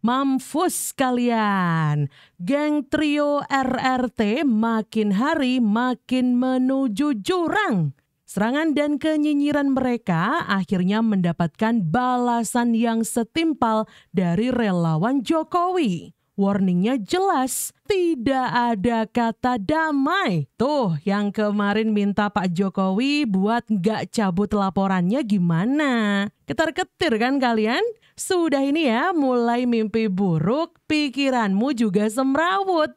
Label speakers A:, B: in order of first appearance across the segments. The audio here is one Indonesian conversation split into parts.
A: Mampus kalian. Geng trio RRT makin hari makin menuju jurang. Serangan dan kenyinyiran mereka akhirnya mendapatkan balasan yang setimpal dari relawan Jokowi. Warningnya jelas, tidak ada kata damai. Tuh, yang kemarin minta Pak Jokowi buat gak cabut laporannya gimana? Ketar-ketir kan kalian? Sudah ini ya, mulai mimpi buruk, pikiranmu juga semrawut.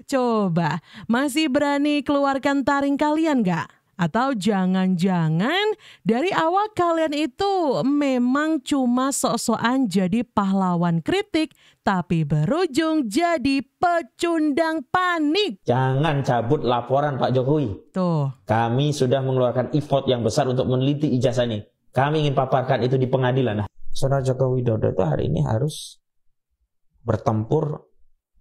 A: Coba, masih berani keluarkan taring kalian gak? Atau jangan-jangan dari awal kalian itu memang cuma sok-sokan jadi pahlawan kritik, tapi berujung jadi pecundang panik.
B: Jangan cabut laporan Pak Jokowi.
A: Tuh.
B: Kami sudah mengeluarkan effort yang besar untuk meneliti ijazah ini. Kami ingin paparkan itu di pengadilan. Nah, Saudara Joko Widodo itu hari ini harus bertempur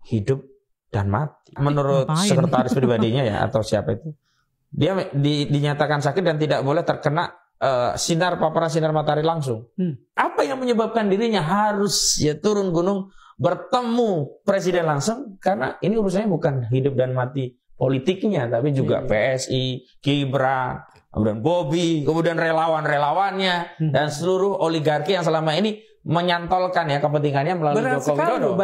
B: hidup dan mati. Menurut sekretaris pribadinya ya, atau siapa itu, dia dinyatakan sakit dan tidak boleh terkena paparan sinar matahari langsung. Apa yang menyebabkan dirinya harus ya turun gunung bertemu presiden langsung? Karena ini urusannya bukan hidup dan mati politiknya, tapi juga PSI, Gibran, kemudian Bobi, kemudian relawan-relawannya dan seluruh oligarki yang selama ini menyantolkan ya kepentingannya melalui Joko Widodo.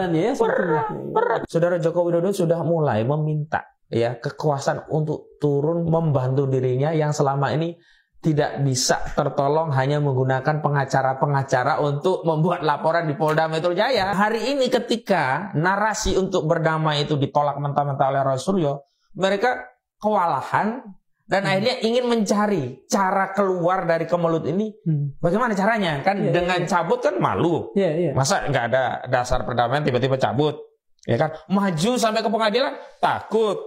B: Berat. Saudara Joko Widodo sudah mulai meminta ya kekuasaan untuk turun membantu dirinya yang selama ini tidak bisa tertolong hanya menggunakan pengacara-pengacara untuk membuat laporan di Polda Metro Jaya. Hari ini ketika narasi untuk berdamai itu ditolak mentah-mentah oleh Roy Suryo, mereka kewalahan dan akhirnya ingin mencari cara keluar dari kemelut ini. Bagaimana caranya? Kan dengan cabut kan malu. Masa nggak ada dasar perdamaian tiba-tiba cabut? Ya kan? Maju sampai ke pengadilan takut.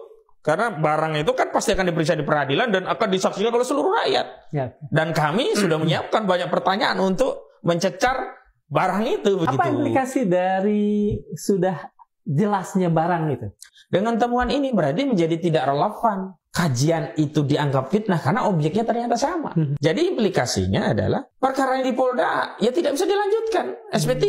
B: Karena barang itu kan pasti akan diperiksa di peradilan dan akan disaksikan oleh seluruh rakyat. Dan kami sudah menyiapkan banyak pertanyaan untuk mencecar barang itu.
C: Apa implikasi dari sudah jelasnya barang itu?
B: Dengan temuan ini berarti menjadi tidak relevan. Kajian itu dianggap fitnah karena objeknya ternyata sama. Jadi implikasinya adalah perkara yang di Polda ya tidak bisa dilanjutkan SP3.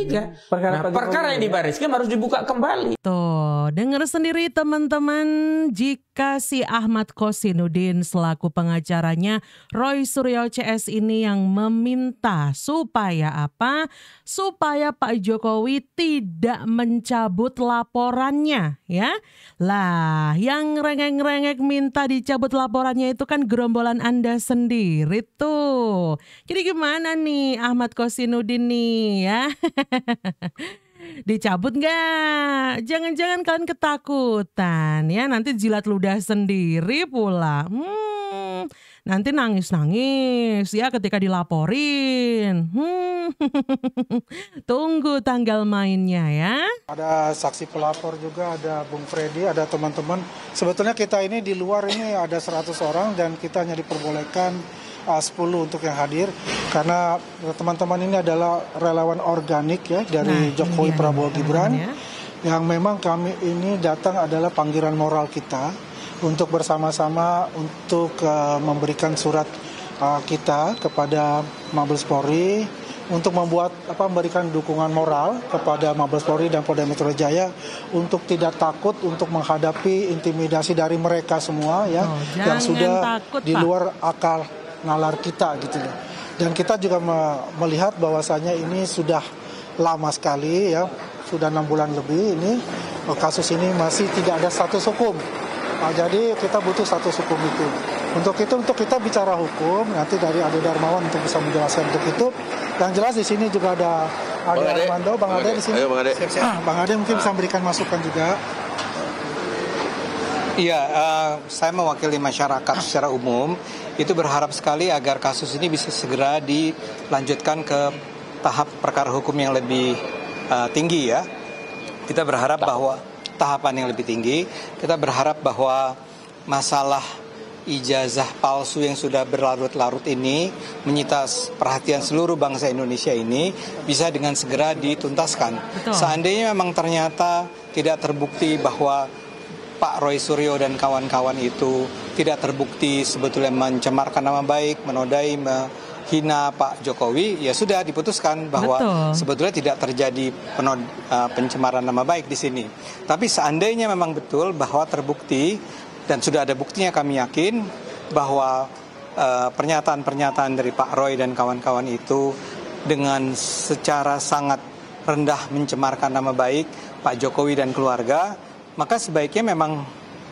B: Perkara yang di Bariskim harus dibuka kembali.
A: Tuh, dengar sendiri teman-teman, jika si Ahmad Kosinudin selaku pengacaranya Roy Suryo CS ini yang meminta supaya apa? Supaya Pak Jokowi tidak mencabut laporannya, ya. Lah, yang rengek-rengek minta dicabut laporannya itu kan gerombolan Anda sendiri tuh. Jadi gimana nih Ahmad Kosinudin nih ya? Dicabut nggak? Jangan-jangan kalian ketakutan ya, nanti jilat ludah sendiri pula. Nanti nangis-nangis ya ketika dilaporin. Tunggu tanggal mainnya ya.
D: Ada saksi pelapor juga, ada Bung Freddy, ada teman-teman. Sebetulnya kita ini di luar ini ada 100 orang dan kita hanya diperbolehkan 10 untuk yang hadir. Karena teman-teman ini adalah relawan organik ya dari Jokowi Prabowo Gibran. Yang memang kami ini datang adalah panggilan moral kita untuk bersama-sama untuk memberikan surat kita kepada Mabes Polri untuk memberikan dukungan moral kepada Mabes Polri dan Polda Metro Jaya untuk tidak takut untuk menghadapi intimidasi dari mereka semua ya yang sudah takut, di luar akal nalar kita gitu loh. Dan kita juga melihat bahwasanya ini sudah lama sekali ya, sudah 6 bulan lebih ini kasus ini masih tidak ada status hukum. Nah, jadi kita butuh status hukum itu. Untuk kita bicara hukum nanti dari Ade Darmawan untuk bisa menjelaskan untuk itu. Yang jelas di sini juga ada Ade Armando, Bang Ade di sini. Ayo, Bang Ade. Bang Ade mungkin bisa memberikan masukan juga.
E: Iya, saya mewakili masyarakat secara umum itu berharap sekali agar kasus ini bisa segera dilanjutkan ke tahap perkara hukum yang lebih tinggi ya. Kita berharap bahwa tahapan yang lebih tinggi, kita berharap bahwa masalah ijazah palsu yang sudah berlarut-larut ini menyita perhatian seluruh bangsa Indonesia ini bisa dengan segera dituntaskan. Betul. Seandainya memang ternyata tidak terbukti bahwa Pak Roy Suryo dan kawan-kawan itu tidak terbukti sebetulnya mencemarkan nama baik, menodai, hina Pak Jokowi, ya sudah diputuskan bahwa sebetulnya tidak terjadi pencemaran nama baik di sini. Tapi seandainya memang betul bahwa terbukti dan sudah ada buktinya, kami yakin bahwa pernyataan-pernyataan dari Pak Roy dan kawan-kawan itu dengan secara sangat rendah mencemarkan nama baik Pak Jokowi dan keluarga, maka sebaiknya memang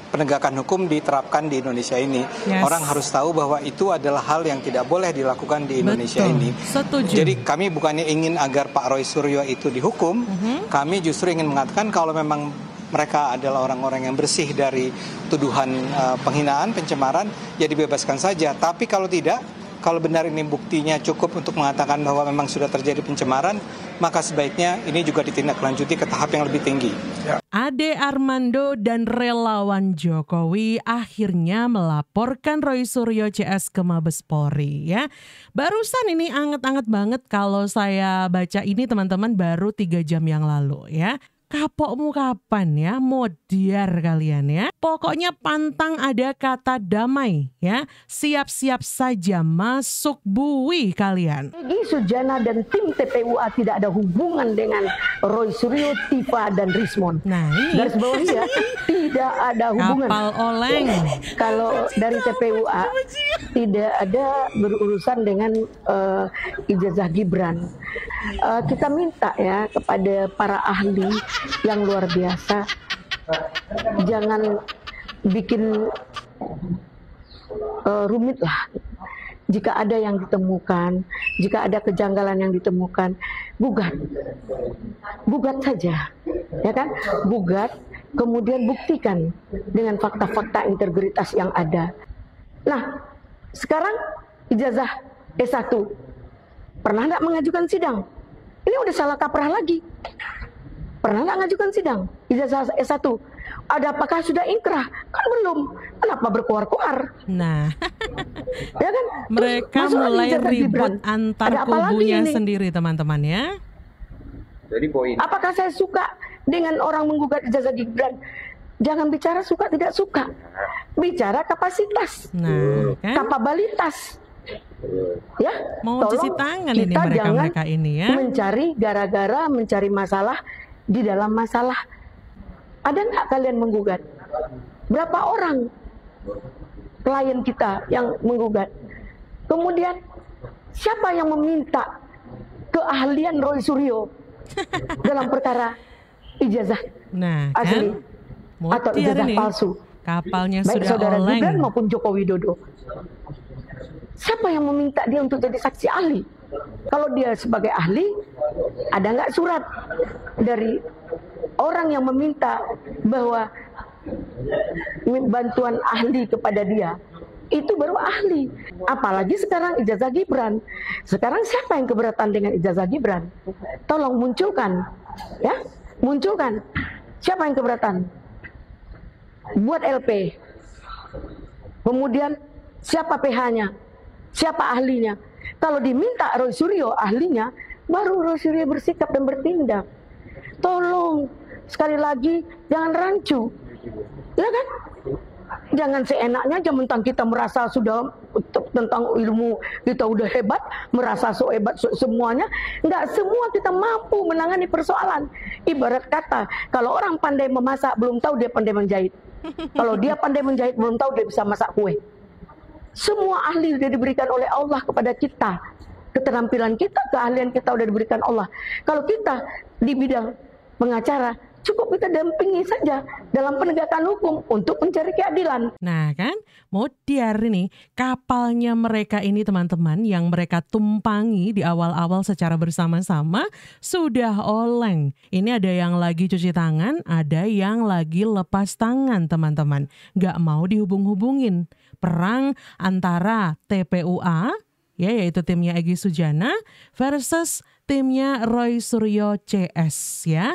E: penegakan hukum diterapkan di Indonesia ini. Orang harus tahu bahwa itu adalah hal yang tidak boleh dilakukan di Indonesia ini.
A: Setuju.
E: Jadi kami bukannya ingin agar Pak Roy Suryo itu dihukum, kami justru ingin mengatakan kalau memang mereka adalah orang-orang yang bersih dari tuduhan penghinaan, pencemaran, ya dibebaskan saja. Tapi kalau tidak, kalau benar ini buktinya cukup untuk mengatakan bahwa memang sudah terjadi pencemaran, maka sebaiknya ini juga ditindaklanjuti ke tahap yang lebih tinggi.
A: Ade Armando dan relawan Jokowi akhirnya melaporkan Roy Suryo CS ke Mabes Polri ya. Barusan ini anget-anget banget kalau saya baca ini teman-teman, baru 3 jam yang lalu ya. Kapokmu kapan ya, modiar kalian ya. Pokoknya pantang ada kata damai ya. Siap-siap saja masuk bui kalian.
F: Egy Sujana dan tim TPUA tidak ada hubungan dengan Roy Suryo, Tifa dan Rismon.
A: Nah ini
F: garis bawah ya, tidak ada hubungan.
A: Kapal oleng.
F: Kalau dari TPUA tidak ada berurusan dengan ijazah Gibran. Kita minta ya kepada para ahli yang luar biasa, jangan bikin rumit lah. Jika ada yang ditemukan, jika ada kejanggalan yang ditemukan, gugat saja, ya kan? Gugat, kemudian buktikan dengan fakta-fakta integritas yang ada. Nah, sekarang ijazah S1 pernah nggak mengajukan sidang? Ini udah salah kaprah lagi. Pernah nggak mengajukan sidang ijazah S1? Apakah sudah inkrah? Kan belum. Kenapa berkoar-koar?
A: Nah,
F: ya kan?
A: Mereka mulai ribut antar kubunya sendiri teman-teman ya.
G: Jadi poin.
F: Apakah saya suka dengan orang menggugat ijazah Gibran? Jangan bicara suka tidak suka. Bicara kapasitas,
A: kan?
F: kapabilitas. Ya,
A: mau cuci tangan ini mereka ini ya.
F: Mencari gara-gara, mencari masalah di dalam masalah. Ada nggak kalian menggugat? Berapa orang klien kita yang menggugat? Kemudian siapa yang meminta keahlian Roy Suryo dalam perkara ijazah asli atau ijazah palsu?
A: Kapalnya
F: baik
A: sudah
F: saudara
A: oleng.
F: Gibran maupun Joko Widodo. Siapa yang meminta dia untuk jadi saksi ahli? Kalau dia sebagai ahli, ada nggak surat dari orang yang meminta bahwa bantuan ahli kepada dia? Itu baru ahli. Apalagi sekarang ijazah Gibran. Sekarang siapa yang keberatan dengan ijazah Gibran? Tolong munculkan, ya, munculkan. Siapa yang keberatan? Buat LP. Kemudian siapa PH-nya? Siapa ahlinya? Kalau diminta Roy Suryo ahlinya, baru Roy Suryo bersikap dan bertindak. Tolong, sekali lagi, jangan rancu. Ya kan? Jangan seenaknya aja mentang kita merasa sudah tentang ilmu kita udah hebat, merasa so hebat semuanya. Enggak semua kita mampu menangani persoalan. Ibarat kata, kalau orang pandai memasak belum tahu dia pandai menjahit. Kalau dia pandai menjahit belum tahu dia bisa masak kue. Semua ahli sudah diberikan oleh Allah kepada kita. Keterampilan kita, keahlian kita sudah diberikan Allah. Kalau kita di bidang pengacara, cukup kita dampingi saja dalam penegakan hukum untuk mencari keadilan.
A: Nah kan, modiar ini kapalnya mereka ini teman-teman yang mereka tumpangi di awal-awal secara bersama-sama sudah oleng. Ini ada yang lagi cuci tangan, ada yang lagi lepas tangan teman-teman. Gak mau dihubung-hubungin. Perang antara TPUA, ya yaitu timnya Egy Sujana versus timnya Roy Suryo CS ya.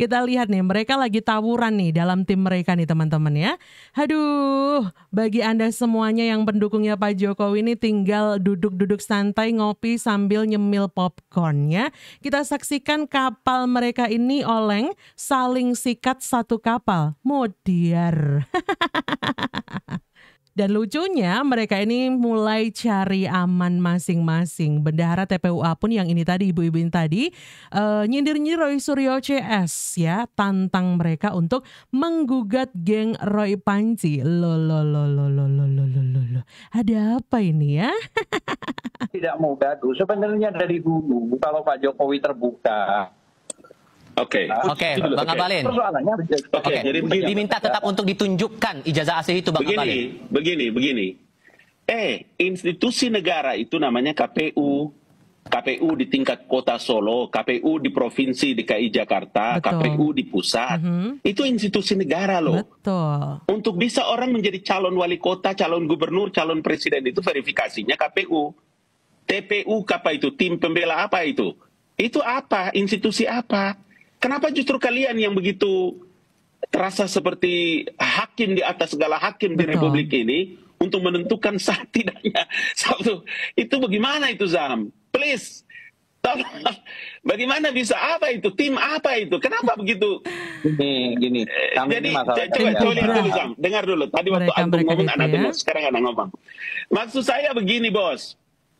A: Kita lihat nih mereka lagi tawuran nih dalam tim mereka nih teman-teman ya. Aduh, bagi Anda semuanya yang pendukungnya Pak Jokowi ini tinggal duduk-duduk santai ngopi sambil nyemil popcorn ya. Kita saksikan kapal mereka ini oleng, saling sikat satu kapal. Modiar. Dan lucunya mereka ini mulai cari aman masing-masing. Bendahara TPUA pun yang ini tadi, ibu-ibu ini tadi, nyindir-nyindir Roy Suryo CS ya, tantang mereka untuk menggugat geng Roy Panci. Loh. Ada apa ini ya?
G: Tidak mau gaduh. Sebenarnya dari dulu kalau Pak Jokowi terbuka.
H: Oke, Bang Abalin. Jadi diminta tetap untuk ditunjukkan ijazah asli itu, Bang Abalin.
I: Begini. Institusi negara itu namanya KPU. KPU di tingkat kota Solo, KPU di provinsi DKI Jakarta, betul. KPU di pusat. Itu institusi negara loh.
A: Betul.
I: Untuk bisa orang menjadi calon wali kota, calon gubernur, calon presiden itu verifikasinya KPU. TPU apa itu? Tim pembela apa itu? Itu apa? Institusi apa? Kenapa justru kalian yang begitu terasa seperti hakim di atas segala hakim di Republik ini untuk menentukan sah tidaknya satu? Itu bagaimana itu, Zam? Please, tolong. Bagaimana bisa apa itu? Tim apa itu? Kenapa begitu?
G: Gini.
I: Jadi coba lihat dulu, Zam. Dengar dulu. Tadi waktu Antum ngomong, anak dengar. Sekarang anak ngomong. Maksud saya begini, Bos.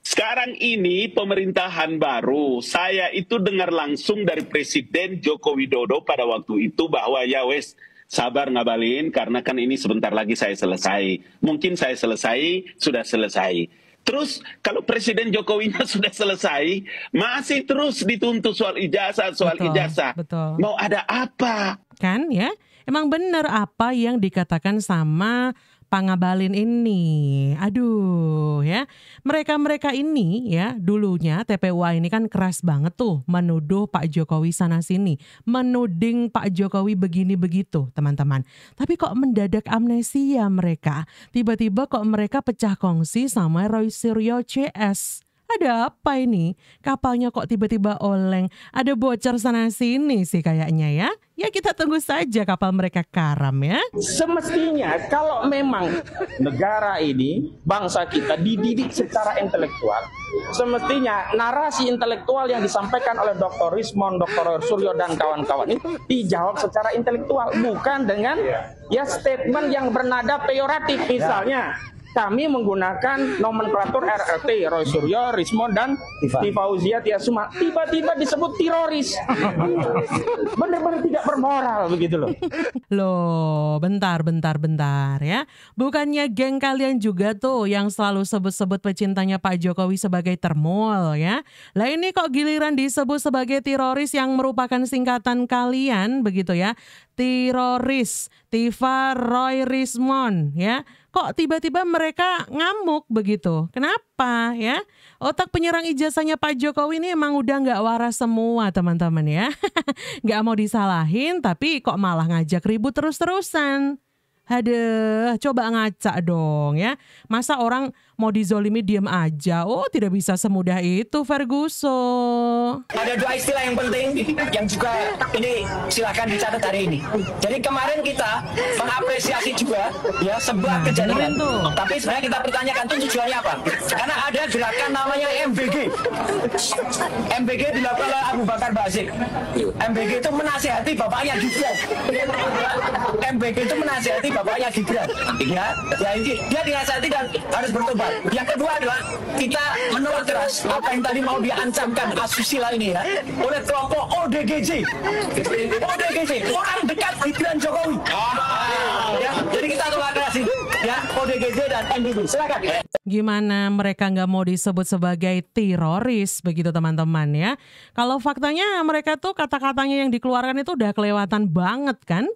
I: Sekarang ini pemerintahan baru, saya itu dengar langsung dari Presiden Joko Widodo pada waktu itu bahwa ya wes sabar Ngabalin karena kan ini sebentar lagi saya selesai. Mungkin saya selesai, sudah selesai. Terus kalau Presiden Jokowinya sudah selesai, masih terus dituntut soal ijazah,
A: Betul.
I: Mau ada apa?
A: Kan ya, emang benar apa yang dikatakan sama Pak Ngabalin ini. Aduh ya, mereka ini ya dulunya TPUA ini kan keras banget tuh menuduh Pak Jokowi sana sini, menuding Pak Jokowi begini begitu teman-teman. Tapi kok mendadak amnesia mereka, tiba-tiba kok mereka pecah kongsi sama Roy Suryo CS. Ada apa ini? Kapalnya kok tiba-tiba oleng? Ada bocor sana sini sih kayaknya ya. Ya kita tunggu saja kapal mereka karam ya.
J: Semestinya kalau memang negara ini, bangsa kita dididik secara intelektual, semestinya narasi intelektual yang disampaikan oleh Dr. Rismond, Dr. Suryo dan kawan-kawan itu dijawab secara intelektual, bukan dengan ya statement yang bernada peyoratif. Misalnya kami menggunakan nomenklatur RRT, Roy Suryo, Rismond, dan Fauzia Tiasuma. Tiba-tiba disebut teroris. Benar-benar tidak bermoral begitu loh.
A: Loh, bentar ya. Bukannya geng kalian juga tuh yang selalu sebut-sebut pecintanya Pak Jokowi sebagai termol ya. Lah ini kok giliran disebut sebagai teroris yang merupakan singkatan kalian begitu ya. Teroris, Tifa Roy Rismond ya. Kok tiba-tiba mereka ngamuk begitu? Kenapa ya? Otak penyerang ijazahnya Pak Jokowi ini emang udah nggak waras semua teman-teman ya. Nggak mau disalahin tapi kok malah ngajak ribut terus-terusan. Aduh, coba ngaca dong ya. Masa orang mau dizolimi diem aja? Oh, tidak bisa semudah itu, Ferguson.
K: Ada dua istilah yang penting yang juga ini silakan dicatat hari ini. Jadi kemarin kita mengapresiasi juga ya sebuah kejadian. Tapi sebenarnya kita pertanyakan itu tujuannya apa? Karena ada gerakan namanya MBG. MBG dilakukan oleh Abu Bakar Basir. MBG itu menasihati bapaknya Gibran. MBG itu menasihati bapaknya Gibran. Ya dia dinasihati dan harus bertobat. Yang kedua adalah kita menolak keras apa yang tadi mau diancamkan asusila ini ya oleh kelompok ODGJ. ODGJ, orang dekat Gibran Jokowi. Ya, jadi kita tolak keras ini ya ODGJ dan MBG. Silakan.
A: Gimana mereka nggak mau disebut sebagai teroris begitu teman-teman ya? Kalau faktanya mereka tuh kata-katanya yang dikeluarkan itu udah kelewatan banget kan?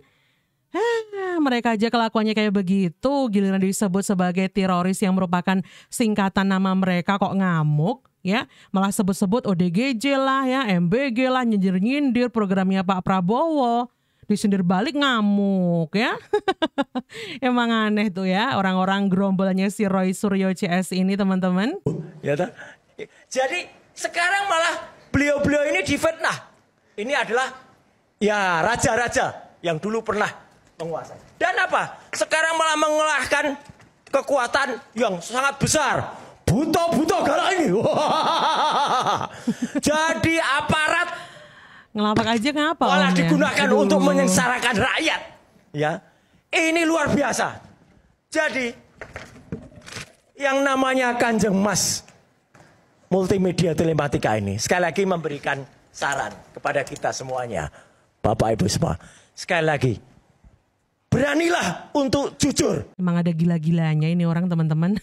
A: Mereka aja kelakuannya kayak begitu, giliran disebut sebagai teroris yang merupakan singkatan nama mereka kok ngamuk ya, malah sebut-sebut ODGJ lah ya, MBG lah, nyindir-nyindir programnya Pak Prabowo, disindir balik ngamuk ya. Emang aneh tuh ya orang-orang gerombolannya si Roy Suryo CS ini teman-teman.
L: Ya tak? Jadi sekarang malah beliau-beliau ini difitnah. Ini adalah ya raja-raja yang dulu pernah menguasai. Dan apa? Sekarang malah mengalahkan kekuatan yang sangat besar. Buto-buto galak ini. Jadi aparat
A: ngelapak aja ngapa?
L: Malah digunakan untuk menyengsarakan rakyat. Ya, ini luar biasa. Jadi yang namanya Kanjeng Mas Multimedia Telematika ini sekali lagi memberikan saran kepada kita semuanya, Bapak Ibu semua. Sekali lagi, beranilah untuk jujur.
A: Emang ada gila-gilanya ini orang, teman-teman.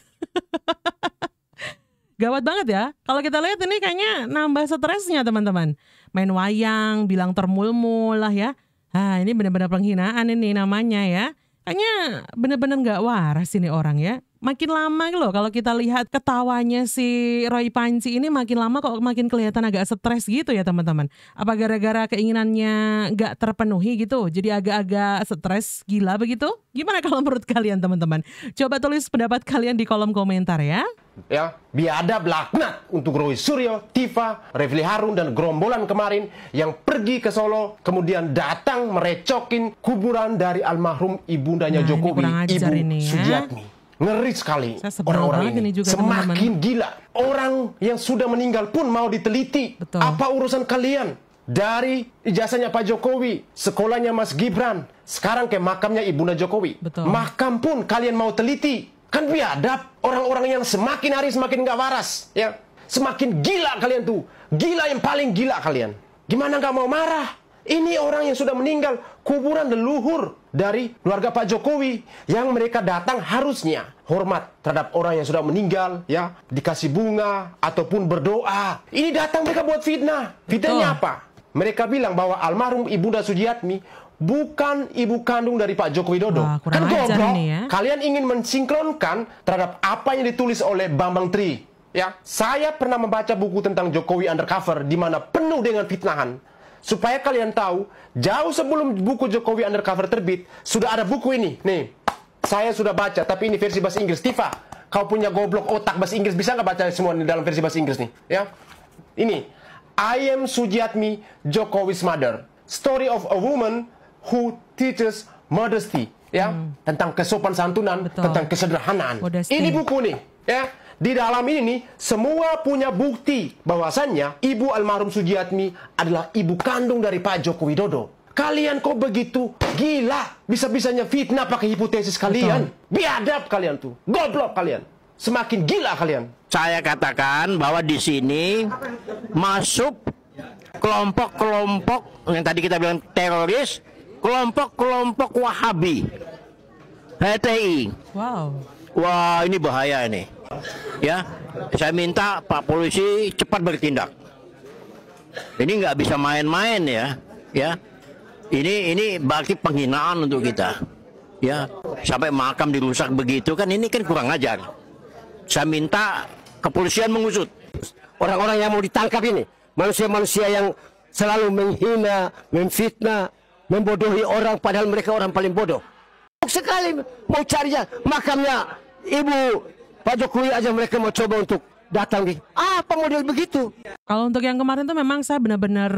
A: Gawat banget ya. Kalau kita lihat ini kayaknya nambah stresnya, teman-teman. Main wayang, bilang termul-mul lah ya. Ah, ini benar-benar penghinaan ini namanya ya. Kayaknya benar-benar nggak waras ini orang ya. Makin lama loh kalau kita lihat ketawanya si Roy Panci ini makin lama kok makin kelihatan agak stres gitu ya teman-teman. Apa gara-gara keinginannya nggak terpenuhi gitu? Jadi agak-agak stres gila begitu? Gimana kalau menurut kalian teman-teman? Coba tulis pendapat kalian di kolom komentar ya.
M: Ya, biadab laknat untuk Roy Suryo, Tifa, Refli Harun dan gerombolan kemarin yang pergi ke Solo kemudian datang merecokin kuburan dari almarhum ibundanya Jokowi, Ibu Sujiatmi. Ngeri sekali orang-orang ini juga, semakin teman-teman. Gila. Orang yang sudah meninggal pun mau diteliti. Betul. Apa urusan kalian? Dari ijazahnya Pak Jokowi, sekolahnya Mas Gibran, sekarang ke makamnya Ibunda Jokowi. Betul. Makam pun kalian mau teliti. Kan biadab orang-orang yang semakin hari semakin gak waras. Ya. Semakin gila kalian tuh. Gila yang paling gila kalian. Gimana gak mau marah? Ini orang yang sudah meninggal, kuburan leluhur dari keluarga Pak Jokowi yang mereka datang harusnya hormat terhadap orang yang sudah meninggal, ya, dikasih bunga ataupun berdoa. Ini datang mereka buat fitnah. Fitnahnya apa? Mereka bilang bahwa almarhum Ibunda Sujiatmi bukan ibu kandung dari Pak Joko Widodo. Wah, kan goblok. Ya. Kalian ingin mensinkronkan terhadap apa yang ditulis oleh Bambang Tri. Ya, saya pernah membaca buku tentang Jokowi Undercover di mana penuh dengan fitnahan. Supaya kalian tahu, jauh sebelum buku Jokowi Undercover terbit, sudah ada buku ini. Nih, saya sudah baca, tapi ini versi bahasa Inggris. Tifa, kau punya goblok otak bahasa Inggris, bisa nggak baca semua ini dalam versi bahasa Inggris nih? Ya, ini, I Am Sujiatmi, Jokowi's Mother. Story of a woman who teaches modesty. Ya, tentang kesopan santunan, tentang kesederhanaan. Ini buku nih, ya. Di dalam ini nih, semua punya bukti bahwasannya ibu almarhum Sujiatmi adalah ibu kandung dari Pak Joko Widodo. Kalian kok begitu gila, bisa-bisanya fitnah pakai hipotesis kalian. Biadab kalian tuh, goblok kalian. Semakin gila kalian.
N: Saya katakan bahwa di sini masuk kelompok-kelompok yang tadi kita bilang teroris, kelompok-kelompok Wahabi, HTI.
A: Wow.
N: Wah, ini bahaya ini. Ya, saya minta Pak Polisi cepat bertindak. Ini nggak bisa main-main ya, ya. Ini berarti penghinaan untuk kita, ya. Sampai makam dirusak begitu kan, ini kan kurang ajar. Saya minta kepolisian mengusut
O: orang-orang yang mau ditangkap ini, manusia-manusia yang selalu menghina, memfitnah, membodohi orang, padahal mereka orang paling bodoh. Sekali mau cari makamnya Ibu Pak Jokowi aja mereka mau coba untuk datang di apa model begitu.
A: Kalau untuk yang kemarin tuh memang saya benar-benar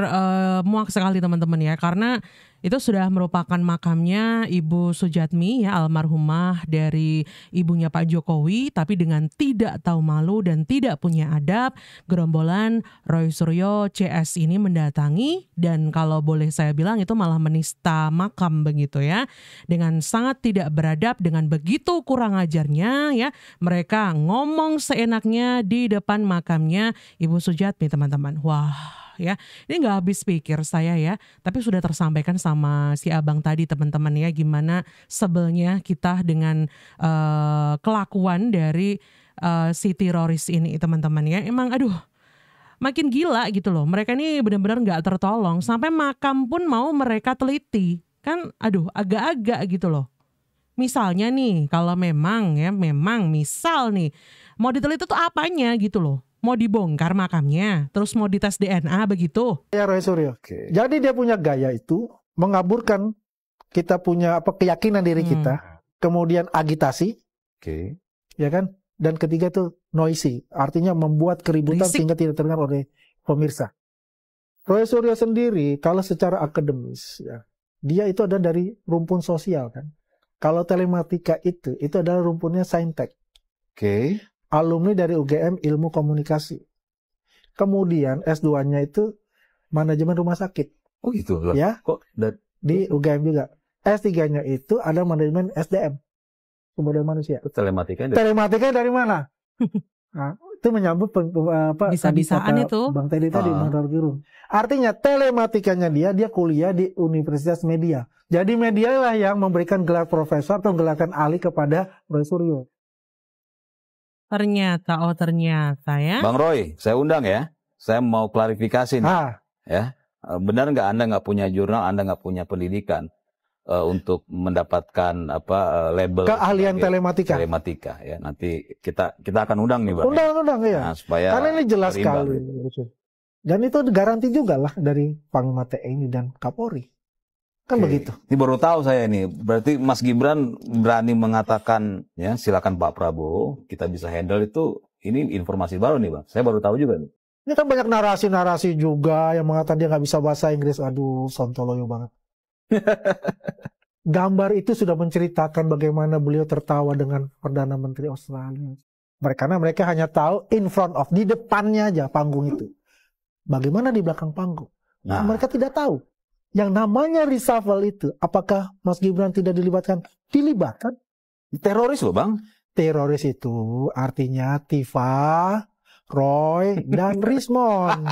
A: muak sekali teman-teman ya, karena itu sudah merupakan makamnya Ibu Sujiatmi ya, almarhumah dari ibunya Pak Jokowi, tapi dengan tidak tahu malu dan tidak punya adab, gerombolan Roy Suryo CS ini mendatangi, dan kalau boleh saya bilang itu malah menista makam begitu ya, dengan sangat tidak beradab, dengan begitu kurang ajarnya ya, mereka ngomong seenaknya di depan makamnya Ibu Sujiatmi teman-teman. Wah. Ya, ini nggak habis pikir saya ya, tapi sudah tersampaikan sama si abang tadi teman-teman ya, gimana sebelnya kita dengan kelakuan dari si teroris ini teman-teman ya. Emang aduh, makin gila gitu loh, mereka ini benar-benar nggak tertolong, sampai makam pun mau mereka teliti kan, aduh agak-agak gitu loh. Misalnya nih, kalau memang misal nih mau diteliti tuh apanya gitu loh. Mau dibongkar makamnya, terus mau dites DNA begitu.
P: Ya Roy Suryo. Jadi dia punya gaya itu mengaburkan kita punya keyakinan diri kita, kemudian agitasi, ya kan? Dan ketiga tuh noisy, artinya membuat keributan sehingga tidak terdengar oleh pemirsa. Roy Suryo sendiri kalau secara akademis ya, dia itu ada dari rumpun sosial kan. Kalau telematika itu adalah rumpunnya Saintek. Alumni dari UGM Ilmu Komunikasi. Kemudian S2-nya itu manajemen rumah sakit.
Q: Oh gitu loh.
P: Ya, di UGM juga. S3-nya itu ada manajemen SDM. sumber daya manusia.
Q: Itu telematika
P: dari mana? Nah, itu menyambut
A: bisa-bisaan itu.
P: Bang Teddy tadi Mandargirung. Artinya telematikanya dia kuliah di Universitas Media. Jadi media lah yang memberikan gelar profesor atau gelarkan ahli kepada Roy Suryo.
A: Ternyata ya.
Q: Bang Roy, saya undang ya. Saya mau klarifikasi nih. Ya, benar nggak Anda nggak punya jurnal, Anda nggak punya pendidikan untuk mendapatkan label
P: keahlian telematika.
Q: Telematika ya. Nanti kita akan undang nih, Bang.
P: Undang ya.
Q: Nah, supaya
P: karena ini jelas sekali. Dan itu garansi juga lah dari Panglima TNI dan Kapolri. Kan begitu.
Q: Ini baru tahu saya ini. Berarti Mas Gibran berani mengatakan ya silakan Pak Prabowo kita bisa handle itu. Ini informasi baru nih, Bang. Saya baru tahu juga nih.
P: Ini kan banyak narasi-narasi juga yang mengatakan dia nggak bisa bahasa Inggris. Aduh, sontoloyo banget. Gambar itu sudah menceritakan bagaimana beliau tertawa dengan Perdana Menteri Australia. Karena mereka hanya tahu in front of, di depannya aja panggung itu. Bagaimana di belakang panggung? Nah, mereka tidak tahu. Yang namanya reshuffle itu, apakah Mas Gibran tidak dilibatkan? Dilibatkan.
Q: Teroris loh, Bang.
P: Teroris itu artinya Tifa, Roy, dan Rismon.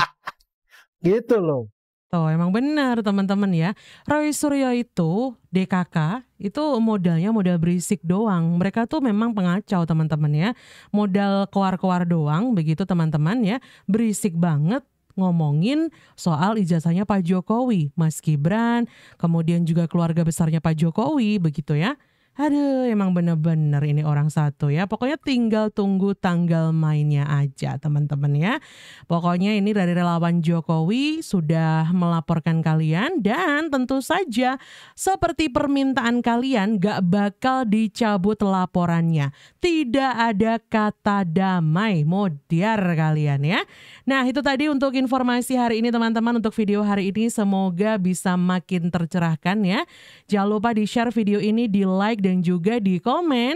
P: Gitu loh.
A: Tuh, emang benar teman-teman ya. Roy Suryo itu, DKK, itu modalnya modal berisik doang. Mereka tuh memang pengacau teman-teman ya. Modal keluar-keluar doang, begitu teman-teman ya. Berisik banget. Ngomongin soal ijazahnya Pak Jokowi, Mas Gibran, kemudian juga keluarga besarnya Pak Jokowi, begitu ya. Aduh, emang bener-bener ini orang satu ya. Pokoknya tinggal tunggu tanggal mainnya aja teman-teman ya. Pokoknya ini dari relawan Jokowi sudah melaporkan kalian. Dan tentu saja seperti permintaan kalian gak bakal dicabut laporannya. Tidak ada kata damai, modiar kalian ya. Nah itu tadi untuk informasi hari ini teman-teman. Untuk video hari ini semoga bisa makin tercerahkan ya. Jangan lupa di-share video ini, di-like dan juga di komen,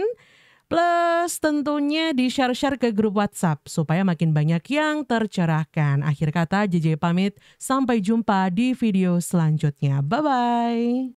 A: plus tentunya di share-share ke grup WhatsApp supaya makin banyak yang tercerahkan. Akhir kata JJ pamit, sampai jumpa di video selanjutnya. Bye-bye.